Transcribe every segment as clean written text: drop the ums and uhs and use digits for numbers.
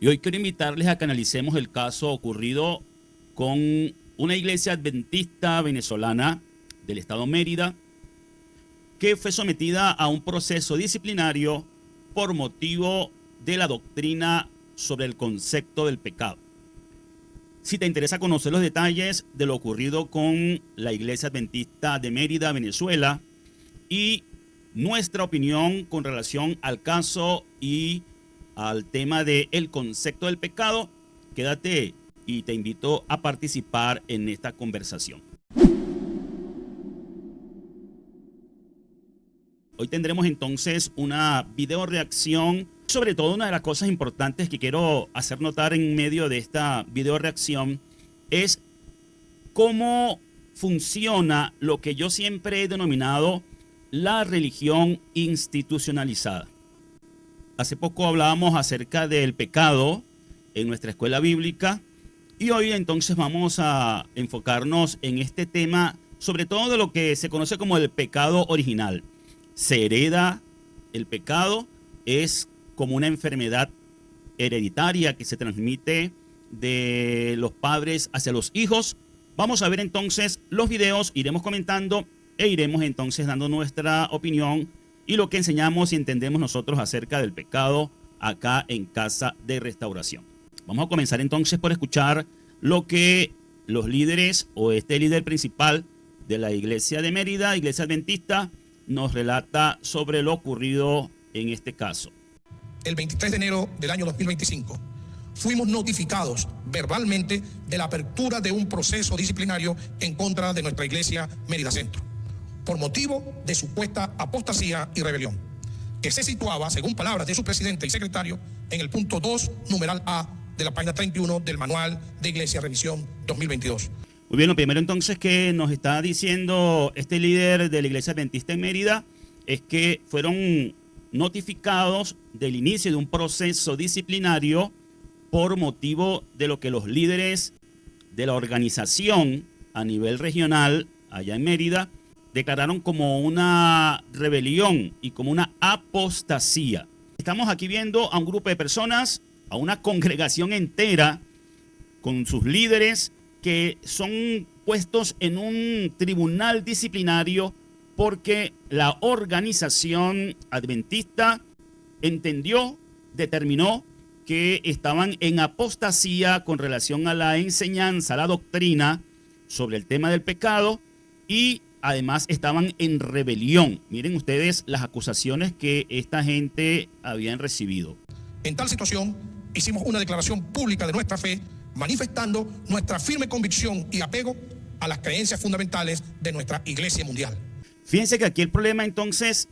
Y hoy quiero invitarles a que analicemos el caso ocurrido con una iglesia adventista venezolana del estado Mérida que fue sometida a un proceso disciplinario por motivo de la doctrina sobre el concepto del pecado. Si te interesa conocer los detalles de lo ocurrido con la iglesia adventista de Mérida, Venezuela, y nuestra opinión con relación al caso y al tema del concepto del pecado, quédate y te invito a participar en esta conversación. Hoy tendremos entonces una video reacción. Sobre todo, una de las cosas importantes que quiero hacer notar en medio de esta video reacción es cómo funciona lo que yo siempre he denominado la religión institucionalizada. Hace poco hablábamos acerca del pecado en nuestra escuela bíblica y hoy entonces vamos a enfocarnos en este tema, sobre todo de lo que se conoce como el pecado original. Se hereda el pecado, es como una enfermedad hereditaria que se transmite de los padres hacia los hijos. Vamos a ver entonces los videos, iremos comentando e iremos entonces dando nuestra opinión y lo que enseñamos y entendemos nosotros acerca del pecado acá en Casa de Restauración. Vamos a comenzar entonces por escuchar lo que los líderes o este líder principal de la iglesia de Mérida, iglesia adventista, nos relata sobre lo ocurrido en este caso. El 23 de enero del año 2025, fuimos notificados verbalmente de la apertura de un proceso disciplinario en contra de nuestra iglesia Mérida Centro, por motivo de supuesta apostasía y rebelión, que se situaba, según palabras de su presidente y secretario, en el punto 2, numeral A, de la página 31 del Manual de Iglesia Revisión 2022. Muy bien, lo primero entonces que nos está diciendo este líder de la iglesia adventista en Mérida es que fueron notificados del inicio de un proceso disciplinario por motivo de lo que los líderes de la organización a nivel regional allá en Mérida declararon como una rebelión y como una apostasía. Estamos aquí viendo a un grupo de personas, a una congregación entera con sus líderes que son puestos en un tribunal disciplinario porque la organización adventista entendió, determinó que estaban en apostasía con relación a la enseñanza, a la doctrina sobre el tema del pecado y además estaban en rebelión. Miren ustedes las acusaciones que esta gente habían recibido. En tal situación, hicimos una declaración pública de nuestra fe, manifestando nuestra firme convicción y apego a las creencias fundamentales de nuestra Iglesia Mundial. Fíjense que aquí el problema entonces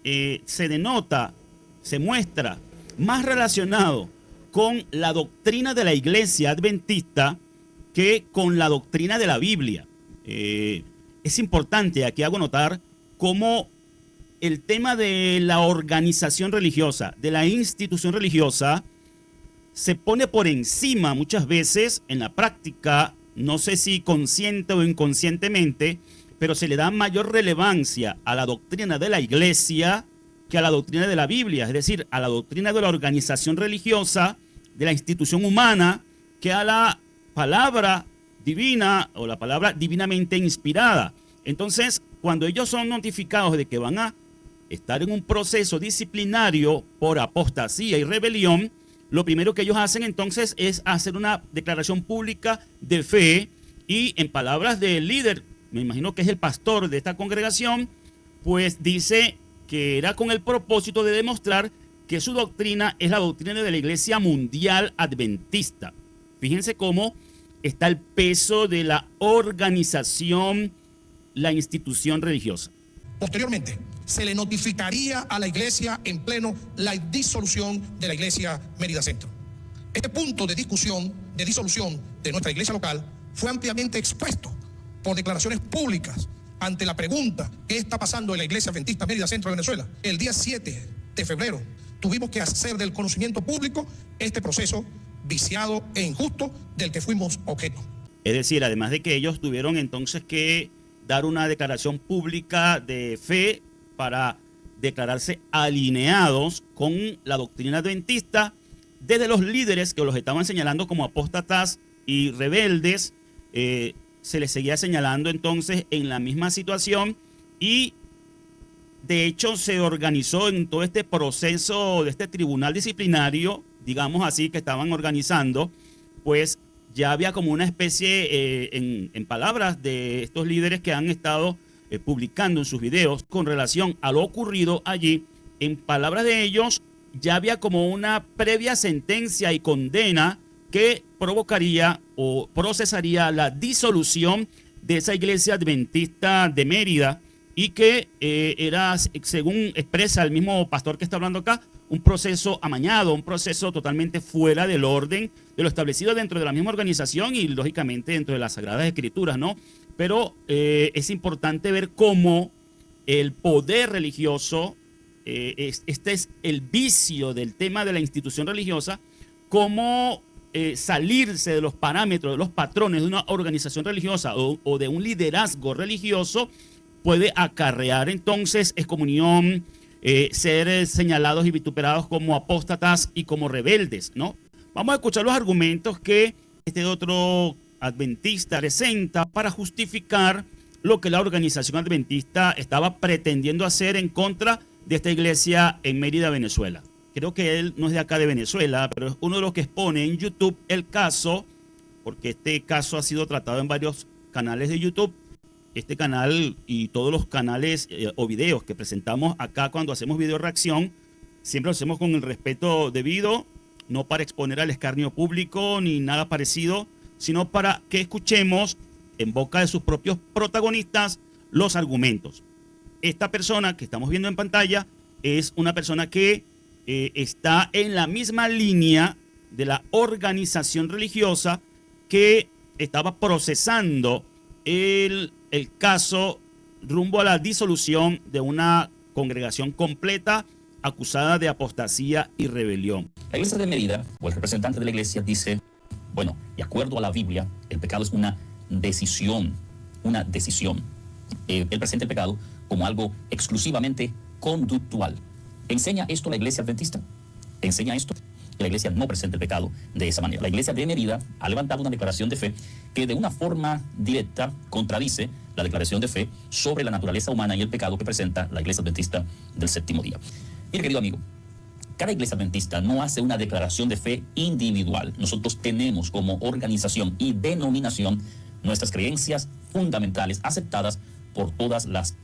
se denota, se muestra más relacionado con la doctrina de la iglesia adventista que con la doctrina de la Biblia. Es importante, aquí hago notar cómo el tema de la organización religiosa, de la institución religiosa, se pone por encima muchas veces en la práctica, no sé si consciente o inconscientemente, pero se le da mayor relevancia a la doctrina de la iglesia que a la doctrina de la Biblia, es decir, a la doctrina de la organización religiosa, de la institución humana, que a la palabra divina o la palabra divinamente inspirada. Entonces, cuando ellos son notificados de que van a estar en un proceso disciplinario por apostasía y rebelión, lo primero que ellos hacen entonces es hacer una declaración pública de fe y en palabras del líder, me imagino que es el pastor de esta congregación, pues dice que era con el propósito de demostrar que su doctrina es la doctrina de la Iglesia Mundial Adventista. Fíjense cómo está el peso de la organización, la institución religiosa. Posteriormente, se le notificaría a la iglesia en pleno la disolución de la iglesia Mérida Centro. Este punto de discusión, de disolución de nuestra iglesia local, fue ampliamente expuesto por declaraciones públicas ante la pregunta ¿qué está pasando en la iglesia adventista Mérida Centro de Venezuela? El día 7 de febrero tuvimos que hacer del conocimiento público este proceso viciado e injusto del que fuimos objeto. Es decir, además de que ellos tuvieron entonces que dar una declaración pública de fe para declararse alineados con la doctrina adventista, desde los líderes que los estaban señalando como apóstatas y rebeldes, se les seguía señalando entonces en la misma situación, y de hecho se organizó en todo este proceso de este tribunal disciplinario, digamos así, que estaban organizando, pues ya había como una especie, en palabras de estos líderes que han estado publicando en sus videos con relación a lo ocurrido allí, en palabras de ellos, ya había como una previa sentencia y condena que provocaría o procesaría la disolución de esa iglesia adventista de Mérida, y que era, según expresa el mismo pastor que está hablando acá, un proceso amañado, un proceso totalmente fuera del orden de lo establecido dentro de la misma organización y lógicamente dentro de las Sagradas Escrituras, ¿no? Pero es importante ver cómo el poder religioso, este es el vicio del tema de la institución religiosa, cómo salirse de los parámetros, de los patrones de una organización religiosa o de un liderazgo religioso puede acarrear entonces excomunión, ser señalados y vituperados como apóstatas y como rebeldes, ¿no? Vamos a escuchar los argumentos que este otro adventista presenta para justificar lo que la organización adventista estaba pretendiendo hacer en contra de esta iglesia en Mérida, Venezuela. Creo que él no es de acá de Venezuela, pero es uno de los que expone en YouTube el caso, porque este caso ha sido tratado en varios canales de YouTube. Este canal y todos los canales o videos que presentamos acá cuando hacemos video reacción, siempre lo hacemos con el respeto debido, no para exponer al escarnio público ni nada parecido, sino para que escuchemos en boca de sus propios protagonistas los argumentos. Esta persona que estamos viendo en pantalla es una persona que está en la misma línea de la organización religiosa que estaba procesando el caso rumbo a la disolución de una congregación completa acusada de apostasía y rebelión. La iglesia de Mérida, o el representante de la iglesia, dice, bueno, de acuerdo a la Biblia, el pecado es una decisión, una decisión. Él presenta el pecado como algo exclusivamente conductual. ¿Enseña esto la iglesia adventista? ¿Enseña esto? La iglesia no presenta el pecado de esa manera. La iglesia de Mérida ha levantado una declaración de fe que de una forma directa contradice la declaración de fe sobre la naturaleza humana y el pecado que presenta la iglesia adventista del séptimo día. Mire, querido amigo, cada iglesia adventista no hace una declaración de fe individual. Nosotros tenemos como organización y denominación nuestras creencias fundamentales aceptadas por todas las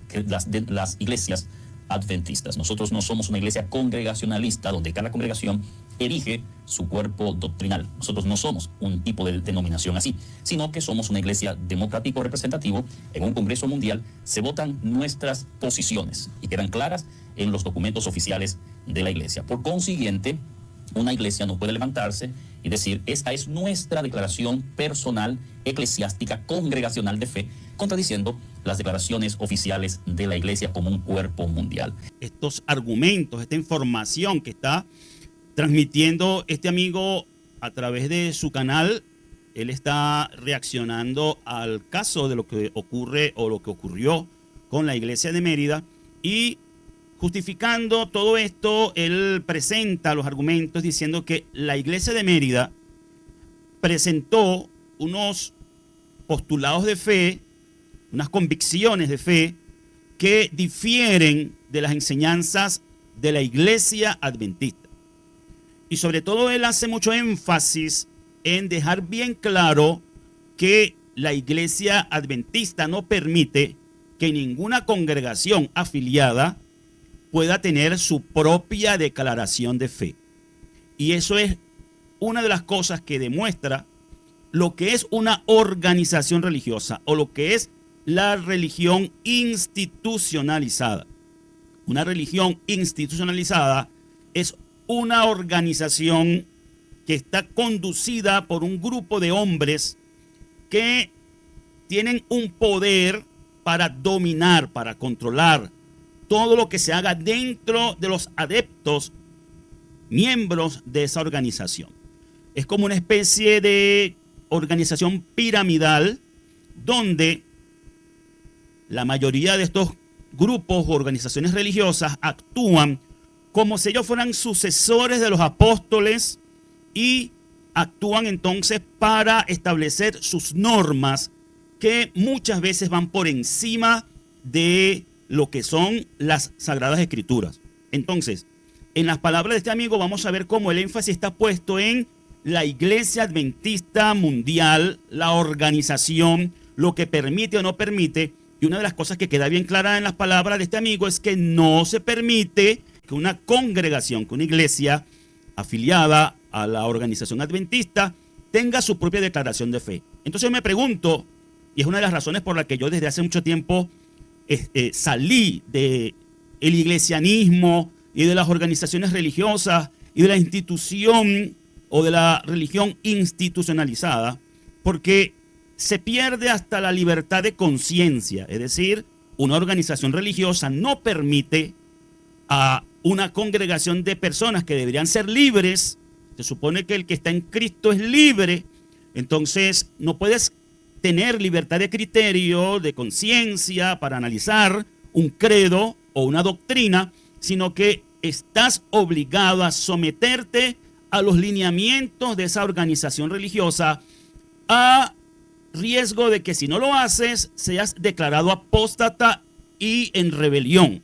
iglesias adventistas. Nosotros no somos una iglesia congregacionalista donde cada congregación erige su cuerpo doctrinal. Nosotros no somos un tipo de denominación así, sino que somos una iglesia democrático representativo. En un congreso mundial se votan nuestras posiciones y quedan claras en los documentos oficiales de la iglesia. Por consiguiente, una iglesia no puede levantarse y decir, esta es nuestra declaración personal, eclesiástica, congregacional de fe, contradiciendo las declaraciones oficiales de la iglesia como un cuerpo mundial. Estos argumentos, esta información que está transmitiendo este amigo a través de su canal, él está reaccionando al caso de lo que ocurre o lo que ocurrió con la iglesia de Mérida, y justificando todo esto, él presenta los argumentos diciendo que la iglesia de Mérida presentó unos postulados de fe, unas convicciones de fe que difieren de las enseñanzas de la iglesia adventista. Y sobre todo él hace mucho énfasis en dejar bien claro que la iglesia adventista no permite que ninguna congregación afiliada pueda tener su propia declaración de fe. Y eso es una de las cosas que demuestra lo que es una organización religiosa o lo que es la religión institucionalizada. Una religión institucionalizada es una organización que está conducida por un grupo de hombres que tienen un poder para dominar, para controlar todo lo que se haga dentro de los adeptos, miembros de esa organización. Es como una especie de organización piramidal donde la mayoría de estos grupos o organizaciones religiosas actúan como si ellos fueran sucesores de los apóstoles y actúan entonces para establecer sus normas que muchas veces van por encima de lo que son las Sagradas Escrituras. Entonces, en las palabras de este amigo vamos a ver cómo el énfasis está puesto en la Iglesia Adventista Mundial, la organización, lo que permite o no permite. Y una de las cosas que queda bien clara en las palabras de este amigo es que no se permite que una congregación, que una iglesia afiliada a la organización adventista tenga su propia declaración de fe. Entonces yo me pregunto, y es una de las razones por las que yo desde hace mucho tiempo salí del iglesianismo y de las organizaciones religiosas y de la institución o de la religión institucionalizada, porque se pierde hasta la libertad de conciencia. Es decir, una organización religiosa no permite a una congregación de personas que deberían ser libres. Se supone que el que está en Cristo es libre. Entonces no puedes tener libertad de criterio, de conciencia para analizar un credo o una doctrina, sino que estás obligado a someterte a los lineamientos de esa organización religiosa, a riesgo de que si no lo haces, seas declarado apóstata y en rebelión.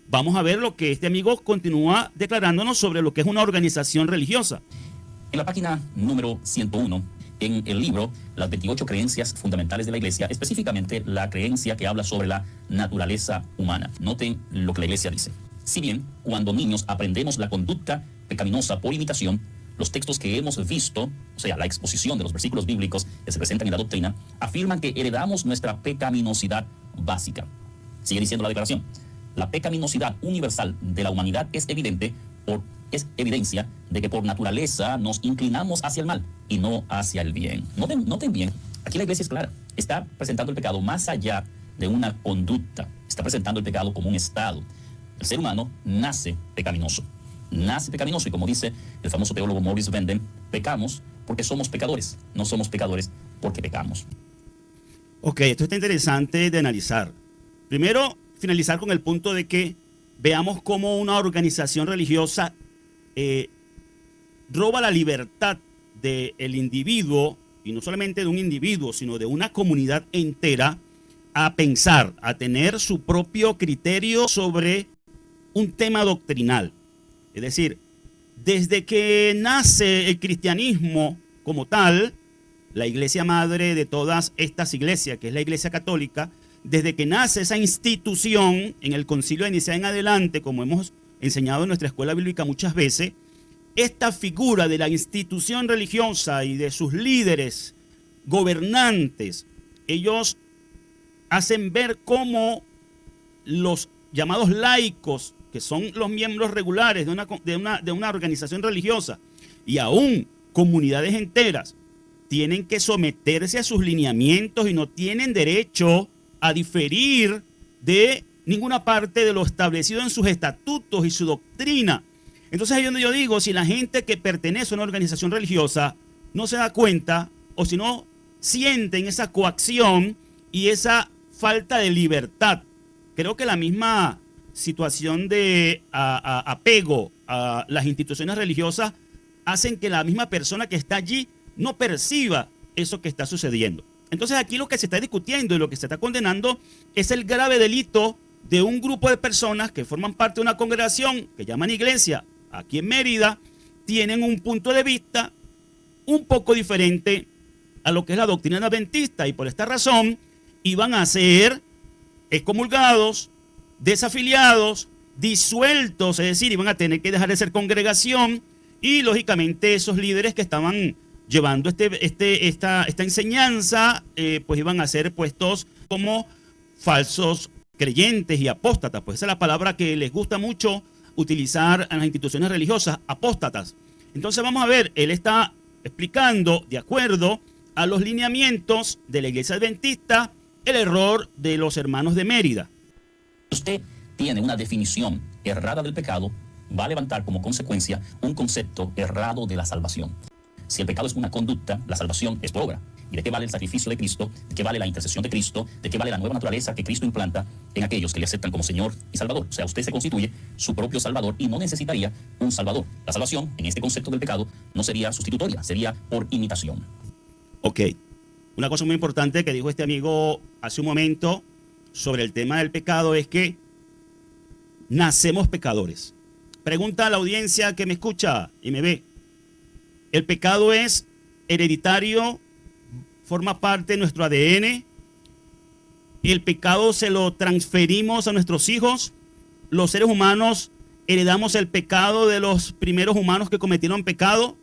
Vamos a ver lo que este amigo continúa declarándonos sobre lo que es una organización religiosa. En la página número 101, en el libro Las 28 creencias fundamentales de la Iglesia, específicamente la creencia que habla sobre la naturaleza humana. Noten lo que la Iglesia dice. Si bien, cuando niños aprendemos la conducta pecaminosa por imitación, los textos que hemos visto, o sea, la exposición de los versículos bíblicos que se presentan en la doctrina, afirman que heredamos nuestra pecaminosidad básica. Sigue diciendo la declaración. La pecaminosidad universal de la humanidad es evidencia de que por naturaleza nos inclinamos hacia el mal y no hacia el bien. Noten bien, aquí la Iglesia es clara. Está presentando el pecado más allá de una conducta. Está presentando el pecado como un estado. El ser humano nace pecaminoso. Nace pecaminoso y como dice el famoso teólogo Maurice Venden, pecamos porque somos pecadores. No somos pecadores porque pecamos. Ok, esto está interesante de analizar. Primero, finalizar con el punto de que veamos cómo una organización religiosa roba la libertad del individuo, y no solamente de un individuo, sino de una comunidad entera, a pensar, a tener su propio criterio sobre un tema doctrinal. Es decir, desde que nace el cristianismo como tal, la iglesia madre de todas estas iglesias, que es la Iglesia Católica, desde que nace esa institución en el Concilio de Nicea en adelante, como hemos enseñado en nuestra escuela bíblica muchas veces, esta figura de la institución religiosa y de sus líderes gobernantes, ellos hacen ver cómo los llamados laicos, que son los miembros regulares de una organización religiosa, y aún comunidades enteras, tienen que someterse a sus lineamientos y no tienen derecho a diferir de ninguna parte de lo establecido en sus estatutos y su doctrina. Entonces ahí es donde yo digo, si la gente que pertenece a una organización religiosa no se da cuenta, o si no sienten esa coacción y esa falta de libertad, creo que la misma situación de apego a las instituciones religiosas hacen que la misma persona que está allí no perciba eso que está sucediendo. Entonces aquí lo que se está discutiendo y lo que se está condenando es el grave delito de un grupo de personas que forman parte de una congregación que llaman iglesia aquí en Mérida, tienen un punto de vista un poco diferente a lo que es la doctrina adventista, y por esta razón iban a ser excomulgados, desafiliados, disueltos, es decir, iban a tener que dejar de ser congregación, y lógicamente esos líderes que estaban llevando esta enseñanza, pues iban a ser puestos como falsos creyentes y apóstatas. Pues esa es la palabra que les gusta mucho utilizar en las instituciones religiosas, apóstatas. Entonces vamos a ver, él está explicando, de acuerdo a los lineamientos de la Iglesia Adventista, el error de los hermanos de Mérida. Usted tiene una definición errada del pecado, va a levantar como consecuencia un concepto errado de la salvación. Si el pecado es una conducta, la salvación es por obra. ¿Y de qué vale el sacrificio de Cristo? ¿De qué vale la intercesión de Cristo? ¿De qué vale la nueva naturaleza que Cristo implanta en aquellos que le aceptan como Señor y Salvador? O sea, usted se constituye su propio Salvador y no necesitaría un Salvador. La salvación, en este concepto del pecado, no sería sustitutoria, sería por imitación. Ok. Una cosa muy importante que dijo este amigo hace un momento sobre el tema del pecado es que nacemos pecadores. Pregunta a la audiencia que me escucha y me ve. ¿El pecado es hereditario? ¿Forma parte de nuestro ADN? ¿El pecado se lo transferimos a nuestros hijos? ¿Los seres humanos heredamos el pecado de los primeros humanos que cometieron pecado?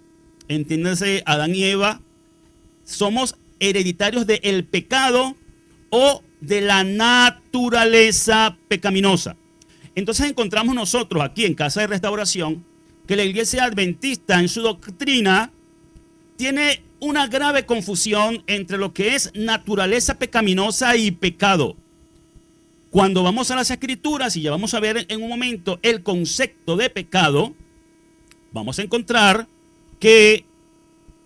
Entiéndase, Adán y Eva. ¿Somos hereditarios del pecado o de la naturaleza pecaminosa? Entonces encontramos nosotros aquí en Casa de Restauración que la Iglesia Adventista en su doctrina tiene una grave confusión entre lo que es naturaleza pecaminosa y pecado. Cuando vamos a las Escrituras, y ya vamos a ver en un momento el concepto de pecado, vamos a encontrar que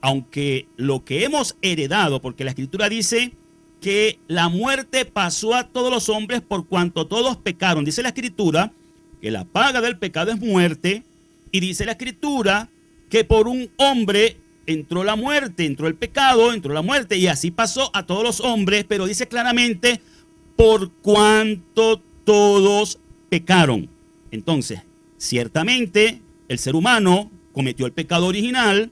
aunque lo que hemos heredado, porque la Escritura dice que la muerte pasó a todos los hombres por cuanto todos pecaron. Dice la Escritura que la paga del pecado es muerte, y dice la Escritura que por un hombre entró la muerte, entró el pecado, entró la muerte, y así pasó a todos los hombres, pero dice claramente por cuanto todos pecaron. Entonces, ciertamente el ser humano cometió el pecado original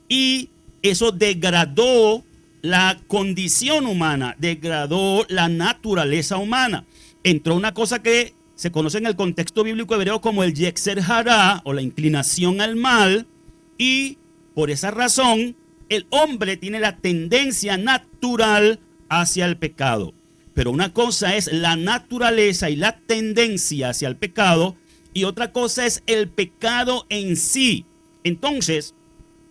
y eso degradó la condición humana, degradó la naturaleza humana. Entró una cosa que se conoce en el contexto bíblico hebreo como el Yetzer Hará, o la inclinación al mal, y por esa razón el hombre tiene la tendencia natural hacia el pecado. Pero una cosa es la naturaleza y la tendencia hacia el pecado, y otra cosa es el pecado en sí. Entonces,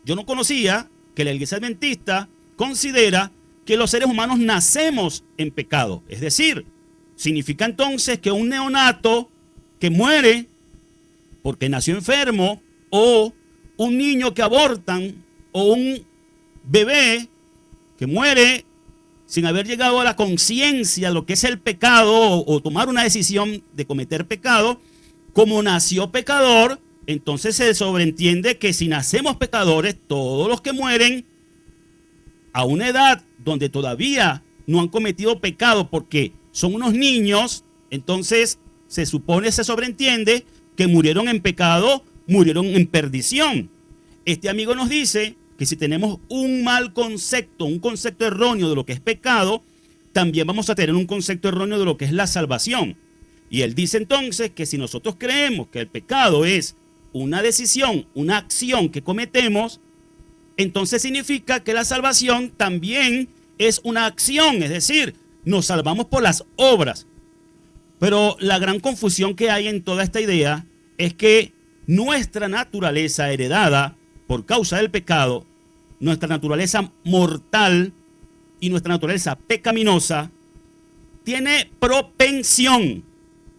yo no conocía que la Iglesia Adventista considera que los seres humanos nacemos en pecado. Es decir, significa entonces que un neonato que muere porque nació enfermo, o un niño que abortan, o un bebé que muere sin haber llegado a la conciencia de lo que es el pecado, o tomar una decisión de cometer pecado, como nació pecador, entonces se sobreentiende que si nacemos pecadores, todos los que mueren a una edad donde todavía no han cometido pecado porque son unos niños, entonces se supone, se sobreentiende que murieron en pecado, murieron en perdición. Este amigo nos dice que si tenemos un mal concepto, un concepto erróneo de lo que es pecado, también vamos a tener un concepto erróneo de lo que es la salvación. Y él dice entonces que si nosotros creemos que el pecado es una decisión, una acción que cometemos, entonces significa que la salvación también es una acción, es decir, nos salvamos por las obras. Pero la gran confusión que hay en toda esta idea es que nuestra naturaleza heredada por causa del pecado, nuestra naturaleza mortal y nuestra naturaleza pecaminosa, tiene propensión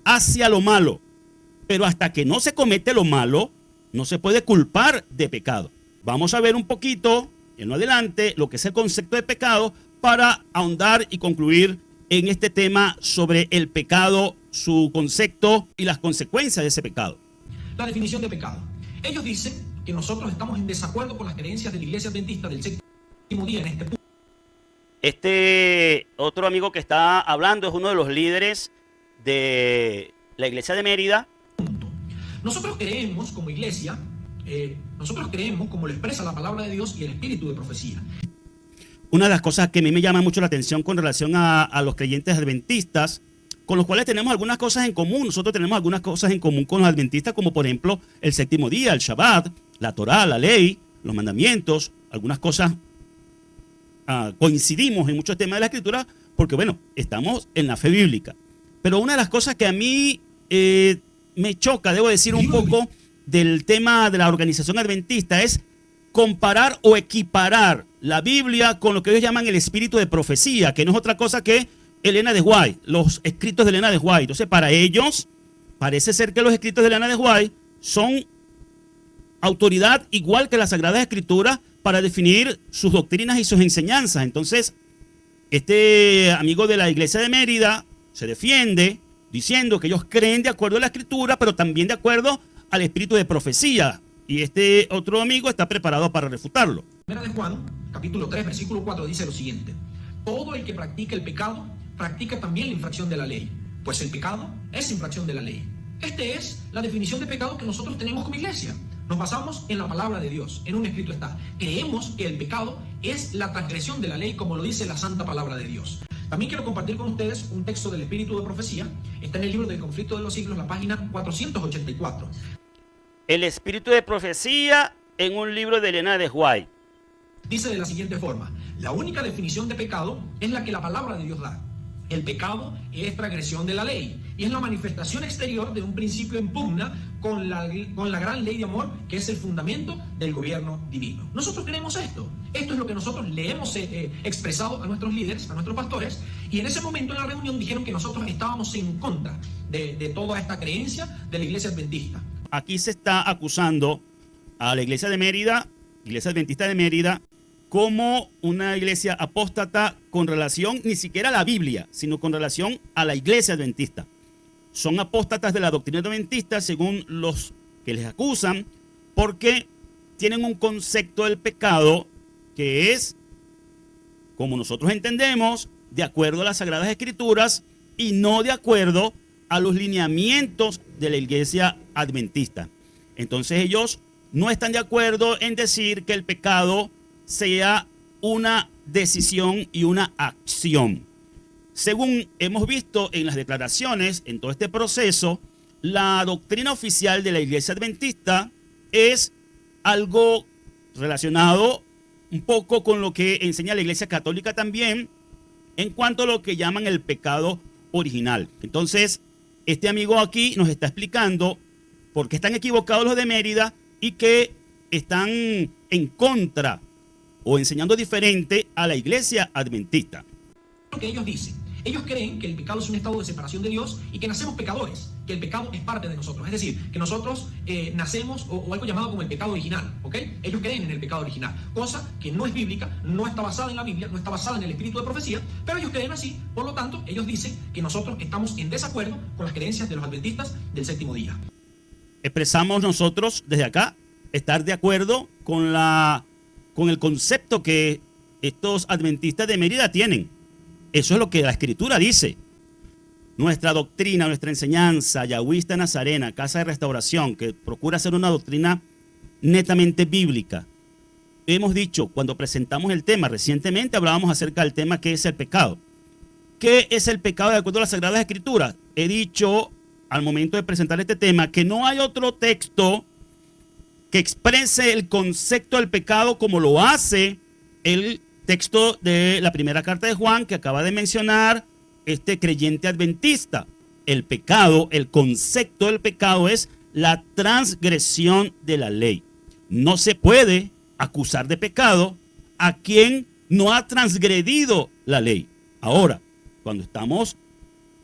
hacia lo malo. Pero hasta que no se comete lo malo, no se puede culpar de pecado. Vamos a ver un poquito en lo adelante lo que es el concepto de pecado para ahondar y concluir en este tema sobre el pecado, su concepto y las consecuencias de ese pecado. La definición de pecado. Ellos dicen que nosotros estamos en desacuerdo con las creencias de la Iglesia Adventista del séptimo día en este punto. Este otro amigo que está hablando es uno de los líderes de la Iglesia de Mérida. Nosotros creemos como iglesia, nosotros creemos como lo expresa la palabra de Dios y el espíritu de profecía. Una de las cosas que a mí me llama mucho la atención con relación a los creyentes adventistas, con los cuales tenemos algunas cosas en común. Nosotros tenemos algunas cosas en común con los adventistas, como por ejemplo el séptimo día, el Shabbat, la Torá, la ley, los mandamientos, algunas cosas. Coincidimos en muchos temas de la Escritura porque, bueno, estamos en la fe bíblica. Pero una de las cosas que a mí me choca, debo decir, un poco del tema de la organización adventista es comparar o equiparar la Biblia con lo que ellos llaman el espíritu de profecía, que no es otra cosa que Elena de White, los escritos de Elena de White. Entonces, para ellos, parece ser que los escritos de Elena de White son autoridad igual que las Sagradas Escrituras para definir sus doctrinas y sus enseñanzas. Entonces, este amigo de la iglesia de Mérida se defiende diciendo que ellos creen de acuerdo a la escritura, pero también de acuerdo al espíritu de profecía. Y este otro amigo está preparado para refutarlo. Primera de Juan, capítulo 3, versículo 4, dice lo siguiente: todo el que practica el pecado, practica también la infracción de la ley, pues el pecado es infracción de la ley. Esta es la definición de pecado que nosotros tenemos como iglesia. Nos basamos en la palabra de Dios, en un escrito está. Creemos que el pecado es la transgresión de la ley, como lo dice la santa palabra de Dios. También quiero compartir con ustedes un texto del espíritu de profecía. Está en el libro del conflicto de los siglos, la página 484. El espíritu de profecía en un libro de Elena de White. Dice de la siguiente forma: la única definición de pecado es la que la palabra de Dios da. El pecado es transgresión de la ley y es la manifestación exterior de un principio en pugna con la gran ley de amor, que es el fundamento del gobierno divino. Nosotros creemos esto. Esto es lo que nosotros le hemos expresado a nuestros líderes, a nuestros pastores, y en ese momento en la reunión dijeron que nosotros estábamos en contra de toda esta creencia de la iglesia adventista. Aquí se está acusando a la iglesia de Mérida, iglesia adventista de Mérida, como una iglesia apóstata con relación ni siquiera a la Biblia, sino con relación a la iglesia adventista. Son apóstatas de la doctrina adventista según los que les acusan, porque tienen un concepto del pecado que es, como nosotros entendemos, de acuerdo a las Sagradas Escrituras y no de acuerdo a los lineamientos de la iglesia adventista. Entonces ellos no están de acuerdo en decir que el pecado sea una decisión y una acción. Según hemos visto en las declaraciones, en todo este proceso, la doctrina oficial de la iglesia adventista es algo relacionado un poco con lo que enseña la iglesia católica también, en cuanto a lo que llaman el pecado original. Entonces, este amigo aquí nos está explicando por qué están equivocados los de Mérida y que están en contra o enseñando diferente a la iglesia adventista. Lo que ellos dicen, ellos creen que el pecado es un estado de separación de Dios y que nacemos pecadores, que el pecado es parte de nosotros, es decir, que nosotros nacemos o algo llamado como el pecado original, ¿ok? Ellos creen en el pecado original, cosa que no es bíblica, no está basada en la Biblia, no está basada en el espíritu de profecía, pero ellos creen así, por lo tanto, ellos dicen que nosotros estamos en desacuerdo con las creencias de los adventistas del séptimo día. Expresamos nosotros desde acá estar de acuerdo con el concepto que estos adventistas de Mérida tienen. Eso es lo que la Escritura dice. Nuestra doctrina, nuestra enseñanza yahwista nazarena, Casa de Restauración, que procura ser una doctrina netamente bíblica. Hemos dicho, cuando presentamos el tema, recientemente hablábamos acerca del tema que es el pecado. ¿Qué es el pecado de acuerdo a las Sagradas Escrituras? He dicho al momento de presentar este tema que no hay otro texto que exprese el concepto del pecado como lo hace el texto de la primera carta de Juan que acaba de mencionar este creyente adventista. El pecado, el concepto del pecado es la transgresión de la ley. No se puede acusar de pecado a quien no ha transgredido la ley. Ahora, cuando estamos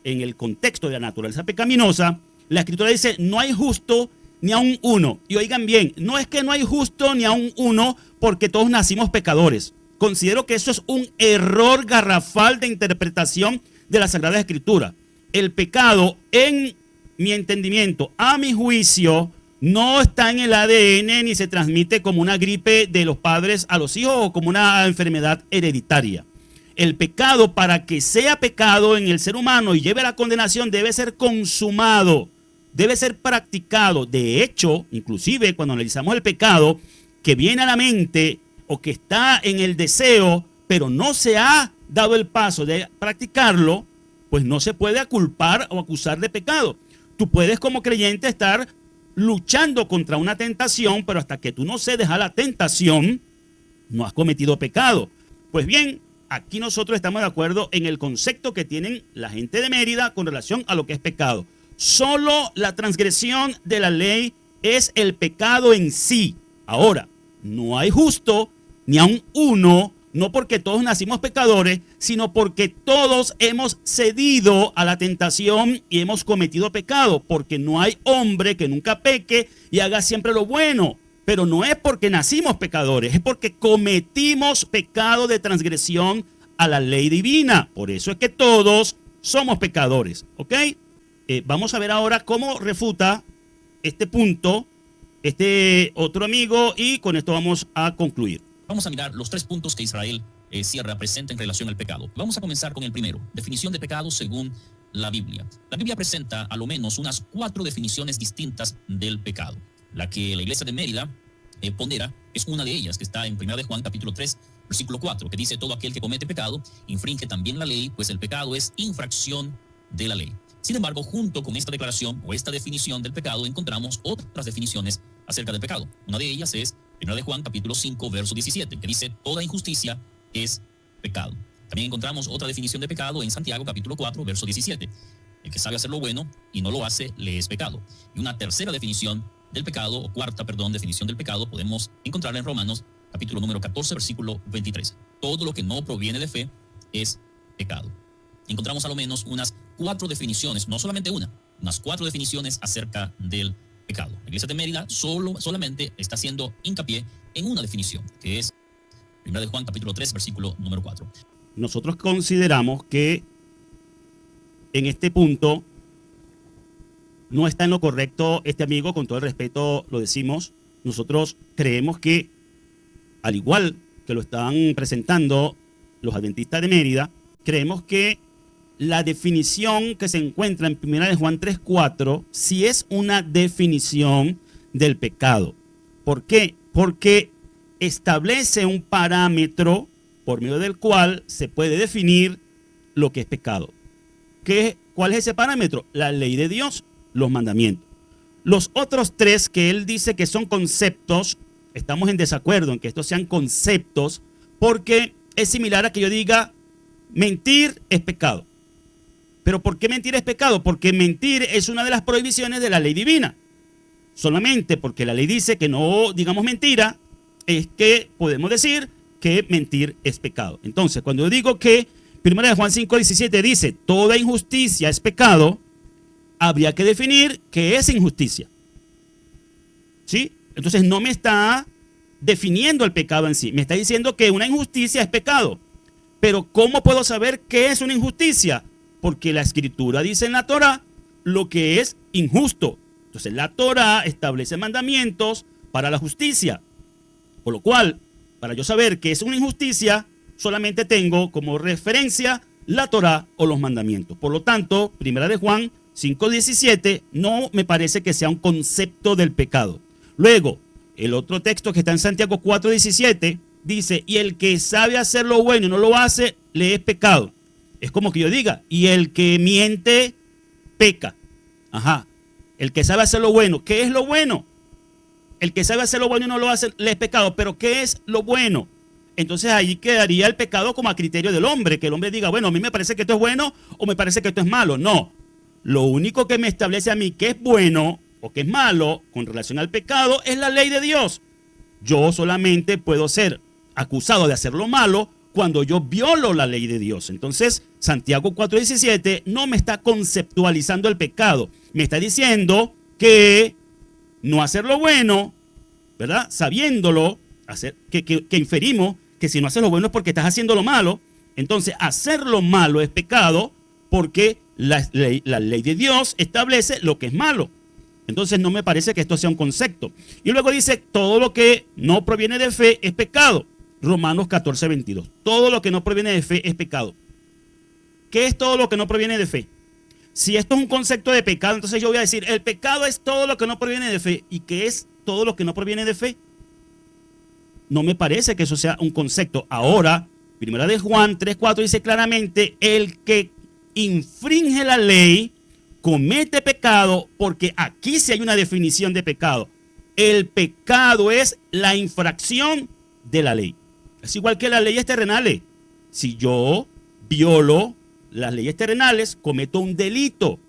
en el contexto de la naturaleza pecaminosa, la Escritura dice, no hay justo ni a un uno. Y oigan bien, no es que no hay justo ni a un uno porque todos nacimos pecadores. Considero que eso es un error garrafal de interpretación de la Sagrada Escritura. El pecado, en mi entendimiento, a mi juicio, no está en el ADN ni se transmite como una gripe de los padres a los hijos o como una enfermedad hereditaria. El pecado, para que sea pecado en el ser humano y lleve a la condenación, debe ser consumado, debe ser practicado. De hecho, inclusive cuando analizamos el pecado que viene a la mente o que está en el deseo, pero no se ha dado el paso de practicarlo, pues no se puede culpar o acusar de pecado. Tú puedes como creyente estar luchando contra una tentación, pero hasta que tú no cedes a la tentación, no has cometido pecado. Pues bien, aquí nosotros estamos de acuerdo en el concepto que tienen la gente de Mérida con relación a lo que es pecado. Solo la transgresión de la ley es el pecado en sí. Ahora, no hay justo ni a un uno, no porque todos nacimos pecadores, sino porque todos hemos cedido a la tentación y hemos cometido pecado, porque no hay hombre que nunca peque y haga siempre lo bueno. Pero no es porque nacimos pecadores, es porque cometimos pecado de transgresión a la ley divina. Por eso es que todos somos pecadores, ¿ok? Vamos a ver ahora cómo refuta este punto este otro amigo y con esto vamos a concluir. Vamos a mirar los 3 puntos que Israel Sierra presenta en relación al pecado. Vamos a comenzar con el primero, definición de pecado según la Biblia. La Biblia presenta a lo menos unas 4 definiciones distintas del pecado. La que la iglesia de Mérida pondera es una de ellas, que está en 1 de Juan capítulo 3, versículo 4, que dice: todo aquel que comete pecado infringe también la ley, pues el pecado es infracción de la ley. Sin embargo, junto con esta declaración o esta definición del pecado encontramos otras definiciones acerca del pecado. Una de ellas es 1 de Juan capítulo 5, verso 17, que dice: toda injusticia es pecado. También encontramos otra definición de pecado en Santiago capítulo 4, verso 17. El que sabe hacer lo bueno y no lo hace, le es pecado. Y una tercera definición del pecado, o cuarta, definición del pecado, podemos encontrarla en Romanos capítulo número 14, versículo 23. Todo lo que no proviene de fe es pecado. Encontramos a lo menos unas 4 definiciones, no solamente unas 4 definiciones acerca del pecado. La iglesia de Mérida solamente está haciendo hincapié en una definición, que es 1 de Juan capítulo 3, versículo número 4. Nosotros consideramos que en este punto no está en lo correcto este amigo, con todo el respeto lo decimos. Nosotros creemos que, al igual que lo están presentando los adventistas de Mérida, creemos que la definición que se encuentra en 1 de Juan 3:4 sí es una definición del pecado. ¿Por qué? Porque establece un parámetro por medio del cual se puede definir lo que es pecado. ¿Cuál es ese parámetro? La ley de Dios, los mandamientos. Los otros 3 que él dice que son conceptos, estamos en desacuerdo en que estos sean conceptos, porque es similar a que yo diga: mentir es pecado. ¿Pero por qué mentir es pecado? Porque mentir es una de las prohibiciones de la ley divina. Solamente porque la ley dice que no digamos mentira, es que podemos decir que mentir es pecado. Entonces, cuando yo digo que 1 de Juan 5:17 dice: toda injusticia es pecado, habría que definir qué es injusticia. ¿Sí? Entonces no me está definiendo el pecado en sí, me está diciendo que una injusticia es pecado. Pero ¿cómo puedo saber qué es una injusticia? Porque la Escritura dice en la Torá lo que es injusto. Entonces la Torá establece mandamientos para la justicia. Por lo cual, para yo saber qué es una injusticia, solamente tengo como referencia la Torá o los mandamientos. Por lo tanto, 1 de Juan 5:17 no me parece que sea un concepto del pecado. Luego, el otro texto que está en Santiago 4:17 dice: y el que sabe hacer lo bueno y no lo hace, le es pecado. Es como que yo diga: y el que miente, peca. Ajá. El que sabe hacer lo bueno. ¿Qué es lo bueno? El que sabe hacer lo bueno y no lo hace, le es pecado. ¿Pero qué es lo bueno? Entonces ahí quedaría el pecado como a criterio del hombre. Que el hombre diga: bueno, a mí me parece que esto es bueno o me parece que esto es malo. No. Lo único que me establece a mí que es bueno o que es malo con relación al pecado es la ley de Dios. Yo solamente puedo ser acusado de hacer lo malo cuando yo violo la ley de Dios. Entonces, Santiago 4:17 no me está conceptualizando el pecado. Me está diciendo que no hacer lo bueno, ¿verdad? Sabiéndolo, que inferimos que si no haces lo bueno es porque estás haciendo lo malo. Entonces, hacer lo malo es pecado porque la ley de Dios establece lo que es malo. Entonces, no me parece que esto sea un concepto. Y luego dice: todo lo que no proviene de fe es pecado. Romanos 14:22. Todo lo que no proviene de fe es pecado. ¿Qué es todo lo que no proviene de fe? Si esto es un concepto de pecado, entonces yo voy a decir: el pecado es todo lo que no proviene de fe. ¿Y qué es todo lo que no proviene de fe? No me parece que eso sea un concepto. Ahora, 1 de Juan 3:4 dice claramente: el que infringe la ley comete pecado, porque aquí sí hay una definición de pecado. El pecado es la infracción de la ley. Es igual que las leyes terrenales. Si yo violo las leyes terrenales, cometo un delito.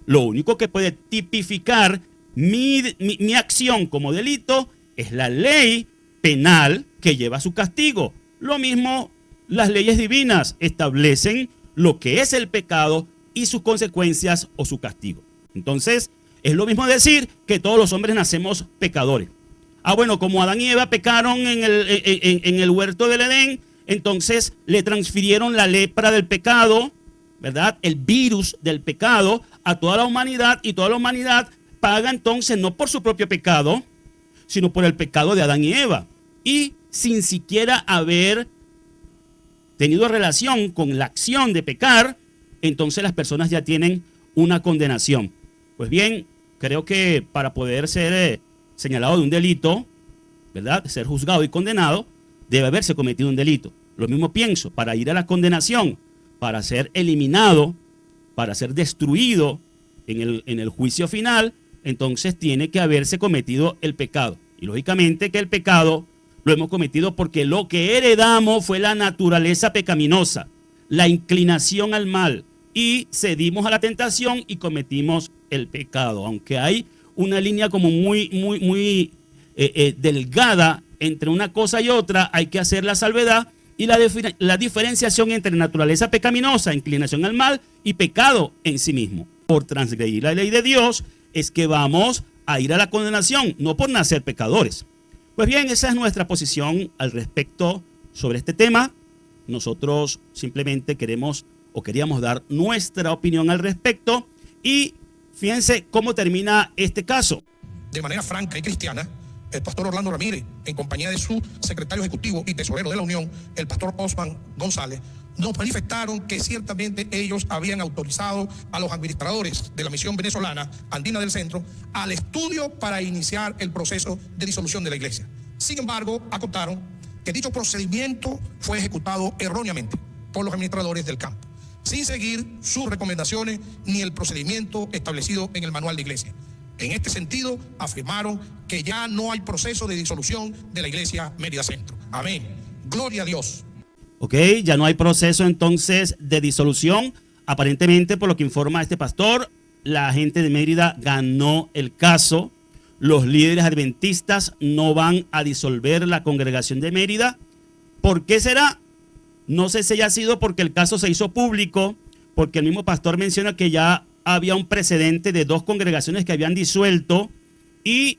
Lo único que puede tipificar mi acción como delito es la ley penal que lleva su castigo. Lo mismo, las leyes divinas establecen lo que es el pecado y sus consecuencias o su castigo. Entonces, es lo mismo decir que todos los hombres nacemos pecadores. Bueno, como Adán y Eva pecaron en el huerto del Edén, entonces le transfirieron la lepra del pecado, ¿verdad? El virus del pecado a toda la humanidad, y toda la humanidad paga entonces no por su propio pecado, sino por el pecado de Adán y Eva. Y sin siquiera haber tenido relación con la acción de pecar, entonces las personas ya tienen una condenación. Pues bien, creo que para poder ser señalado de un delito, ¿verdad?, ser juzgado y condenado, debe haberse cometido un delito. Lo mismo pienso, para ir a la condenación, para ser eliminado, para ser destruido en el juicio final, entonces tiene que haberse cometido el pecado. Y lógicamente que el pecado lo hemos cometido porque lo que heredamos fue la naturaleza pecaminosa, la inclinación al mal, y cedimos a la tentación y cometimos el pecado. Aunque hay una línea como muy delgada entre una cosa y otra, hay que hacer la salvedad y la diferenciación entre naturaleza pecaminosa, inclinación al mal, y pecado en sí mismo. Por transgredir la ley de Dios es que vamos a ir a la condenación, no por nacer pecadores. Pues bien, esa es nuestra posición al respecto sobre este tema. Nosotros simplemente queríamos dar nuestra opinión al respecto, y fíjense cómo termina este caso. De manera franca y cristiana, el pastor Orlando Ramírez, en compañía de su secretario ejecutivo y tesorero de la Unión, el pastor Osman González, nos manifestaron que ciertamente ellos habían autorizado a los administradores de la Misión Venezolana Andina del Centro al estudio para iniciar el proceso de disolución de la iglesia. Sin embargo, acotaron que dicho procedimiento fue ejecutado erróneamente por los administradores del campo, sin seguir sus recomendaciones ni el procedimiento establecido en el manual de iglesia. En este sentido, afirmaron que ya no hay proceso de disolución de la iglesia Mérida Centro. Amén. Gloria a Dios. Ok, ya no hay proceso entonces de disolución. Aparentemente, por lo que informa este pastor, la gente de Mérida ganó el caso. Los líderes adventistas no van a disolver la congregación de Mérida. ¿Por qué será? No sé si haya sido porque el caso se hizo público, porque el mismo pastor menciona que ya había un precedente de 2 congregaciones que habían disuelto, y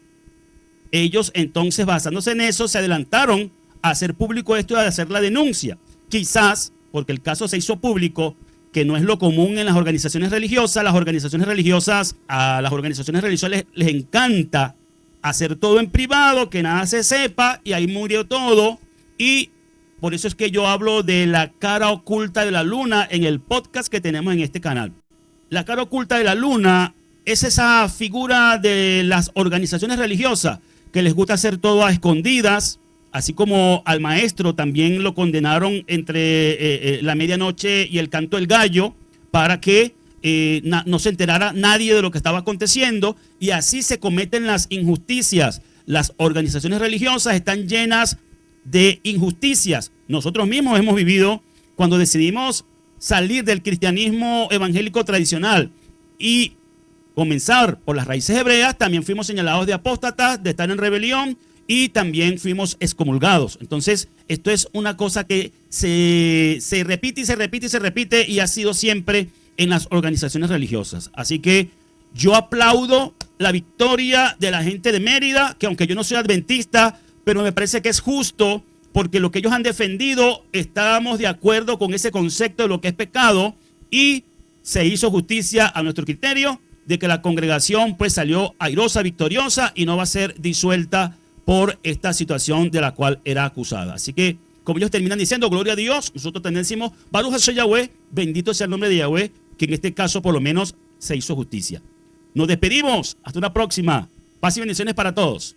ellos entonces, basándose en eso, se adelantaron a hacer público esto y a hacer la denuncia. Quizás porque el caso se hizo público, que no es lo común en las organizaciones religiosas. A las organizaciones religiosas les encanta hacer todo en privado, que nada se sepa, y ahí murió todo. Y por eso es que yo hablo de la cara oculta de la luna en el podcast que tenemos en este canal. La cara oculta de la luna es esa figura de las organizaciones religiosas que les gusta hacer todo a escondidas, así como al maestro también lo condenaron entre la medianoche y el canto del gallo, para que no se enterara nadie de lo que estaba aconteciendo, y así se cometen las injusticias. Las organizaciones religiosas están llenas de injusticias. Nosotros mismos hemos vivido, cuando decidimos salir del cristianismo evangélico tradicional y comenzar por las raíces hebreas, también fuimos señalados de apóstatas, de estar en rebelión, y también fuimos excomulgados. Entonces, esto es una cosa que se repite y se repite y se repite, y ha sido siempre en las organizaciones religiosas. Así que yo aplaudo la victoria de la gente de Mérida, que aunque yo no soy adventista, pero me parece que es justo, porque lo que ellos han defendido, estábamos de acuerdo con ese concepto de lo que es pecado, y se hizo justicia a nuestro criterio de que la congregación pues salió airosa, victoriosa, y no va a ser disuelta por esta situación de la cual era acusada. Así que, como ellos terminan diciendo, gloria a Dios, nosotros también decimos, Baruch Hashem Yahweh, bendito sea el nombre de Yahweh, que en este caso por lo menos se hizo justicia. Nos despedimos, hasta una próxima. Paz y bendiciones para todos.